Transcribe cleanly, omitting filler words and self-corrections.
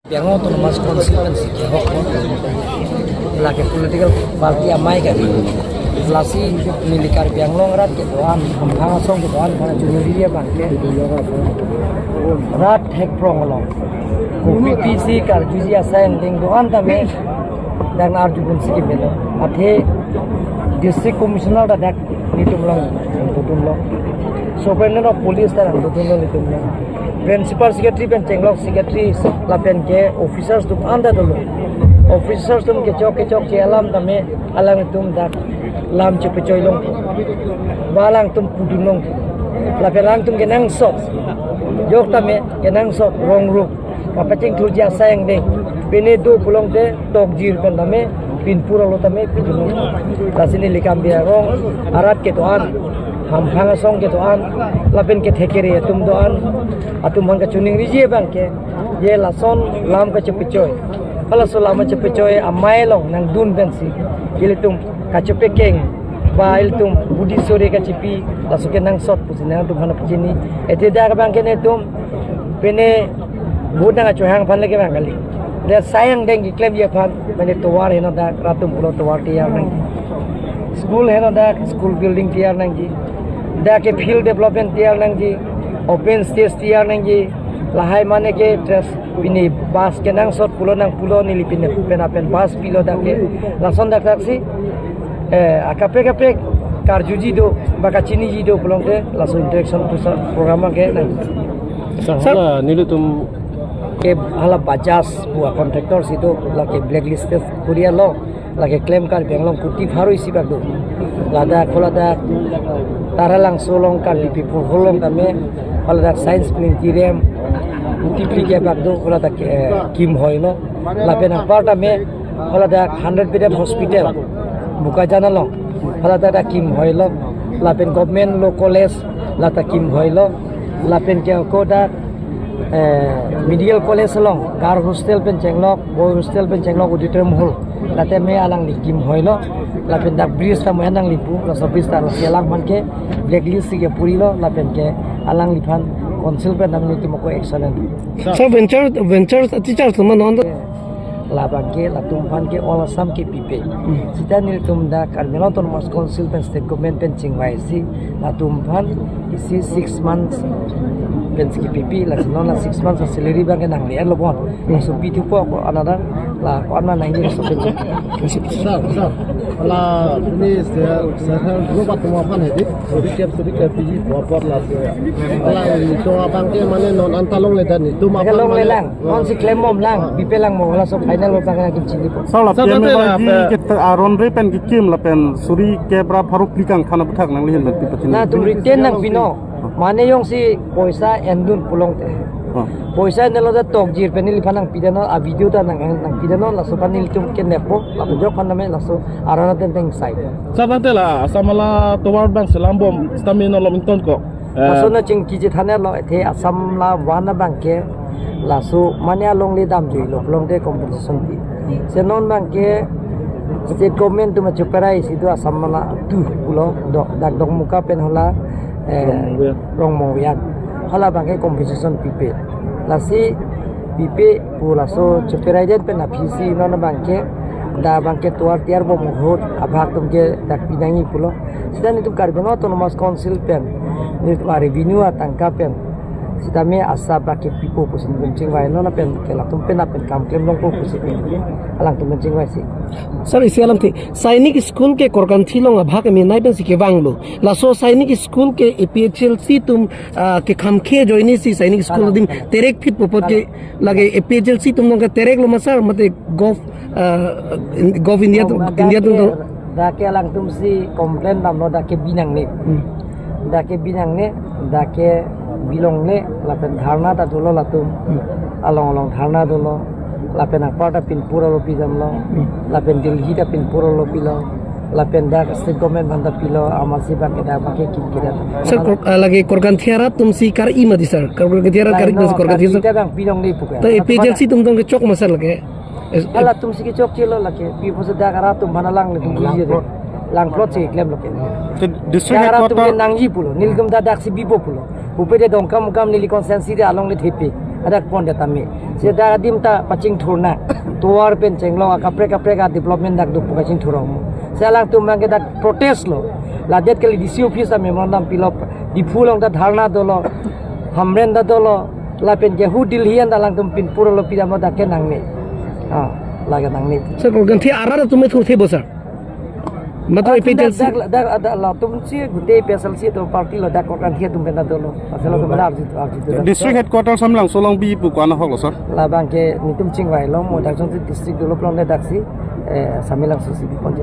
Yang autonomous constituency ke hok la ke political party amai ka lasi milikar biang long rat ke doan hamha song ke doan kana juri dia bang ke rat hek prong long ko PPC kar juji asain ding doan ta me dan arju bun siki melo athe district commissioner da dak nitum long superintendent of police da nitum long Principal Secretary pen Chenglok Secretary lapen ke officers tum anda dulu officers tum ke chok ke alam tame alang tum dak lam chupe choilong balang tum pudulong lapen lang tum ke nang sok jok tame ke nang sok wrong ru kapaching thurja sayang ding pene do pulong de tok jir pen tame pin pura lo tame pudulong lasini likam bia rong arat ke toan ham phanga song ke toan lapen ke thekere tum doan atum hangka chuning rije bang ke ye lason lam ka chepichoy kala so lam chepichoy amai long nang dun bensi ile tum ka chepekeng ba il tum budi sore ka chepi lasuke nang sot pusina tum hana pujini ete da bang ke ne tum pene budang ka chohang phan lege bang kali le sayang deng ki claim ye phan mane towar hena da ratum pulo towar tiar nang school hena da school building tiar nang ji da ke field development tiar nang ji open stage tiar nang ji lahai mane ke dress bini bas ke nang sot pulo nili pin pen bas pilo da ke lason da taksi akape kar juji do baka chini ji do pulong ke lason interaction program ke nang sala nilutum ke hala bajas buah kontraktor situ lake blacklisted kuria lo lake claim kar benglong kuti haru isi bagdo lada khola da taralang solong kar lipi holong kame khola da science planetarium kuti plike bagdo khola da kim hoilo lapena parta me khola da 100 bedded hospital buka jana lo khola da kim hoilo lapen government lo college lata kim hoilo lapen ke ko da medical college long gar hostel pen chenglok boy hostel pen chenglok auditorium hall late me alang likim hoilo lapen dak bridge ta moyanang lipu la service ta selang manke blacklist ke purilo lapen ke alang liphan council pen nang likim ko excellent so venture teacher teman on labang ke latum phan ke all assam ke pipe sita nil tum da karmelo autonomous council pen state government pen chingwai si latum phan isi 6 months pen pipi la sinon la 6 months salary bang nang le lo bon so pitu ko another la on na ngi so pen sir la ni se group atuma phan he suri ke piji proper la la to abang ke mane non antalong le dan itu ma long le lang on si claim mom lang pipe lang mo la so final lo bang ngi chini po so la pm ke aron re pen ki kim la pen suri ke bra faruk likang khana buthak nang le hen pi na tu retain nang pino mane yong si poisa endun pulong te poisa nelo da tok jir penil phanang pidano a video ta nang pidano la so panil tum ke nepo la jok pan name la so arana ten teng sai sabante la asamala towar bang selambom stamina lomington ko asona ching ki je thane lo the asam la wana bang ke la so mania long le dam joi lo long de competition ti senon bang ke state government tu ma chuparai situ asam la tu pulo dak dok muka pen hola rong mongwian hala bangke competition pipe lasi pipe pula so chuperai jen pen apisi nona bangke da bangke tuar tiar bo mohot abhak tumke dak pinangi pulo sidan itu karbeno autonomous council pen ni revenue atangka pen sitame asa bake pipo pusin bencing wai nona pen kela tumpen apen kam klem long ko pusin alang tum bencing wai si sir इसे आलम थे सैनिक स्कूल के कोरकंथी लोग भाग में नाइट से के वांगलो लासो सैनिक स्कूल के एपीएचएलसी तुम के खमखे जोइनी सी सैनिक स्कूल दिन तेरेक फिट पोपट के लगे एपीएचएलसी तुम लोग का तेरेक लो मसर मते गॉफ इंडिया तुम दाके alang tum si komplain namno dake binang ne dake bilong ne lapen dharna ta dolo latum along dharna dolo lapen apata pin pura lo pidam lo lapen Delhi ta pin pura lo pilo lapen dak state government banda pilo amasi ba ke da ke kira sir लगे कोरकंथियारा तुम सी कर ई मदी सर कोरकंथियारा कर कोरकंथियारा kita bang bilong ni puka तो एपीएचएलसी तुम के चौक मसर लगे ala tum si ke chok chilo lake pi pose da kara tum banalang le tum buji de lang plot si claim loke district kara tum headquarter nangji pulo nilgum da dak si bipo pulo upede dongkam nili konsensi de along le thepe ada pon de tami se da dim ta paching thurna tuar pen chenglong kapre ka development dak du paching thurong se lang tu mang ke dak protest lo la det kali dc office a memorandum pilop di phulong da dharna dolo hamren da dolo la pen je hu dil hian da lang tum pin puro lo pidamo da ke nang ni laga nang ni sir korkan thi arara tume thur the bo sir mato EPHL dak la tum si gute PSLC to party lo dak korkan thia tum benda dolo aselo tum benda arji district headquarters samlang solong bi pu kwana hok lo sir la bang ke nitum chingwai lo mo dak jong district dolo plong le dak si samilang susi bi konje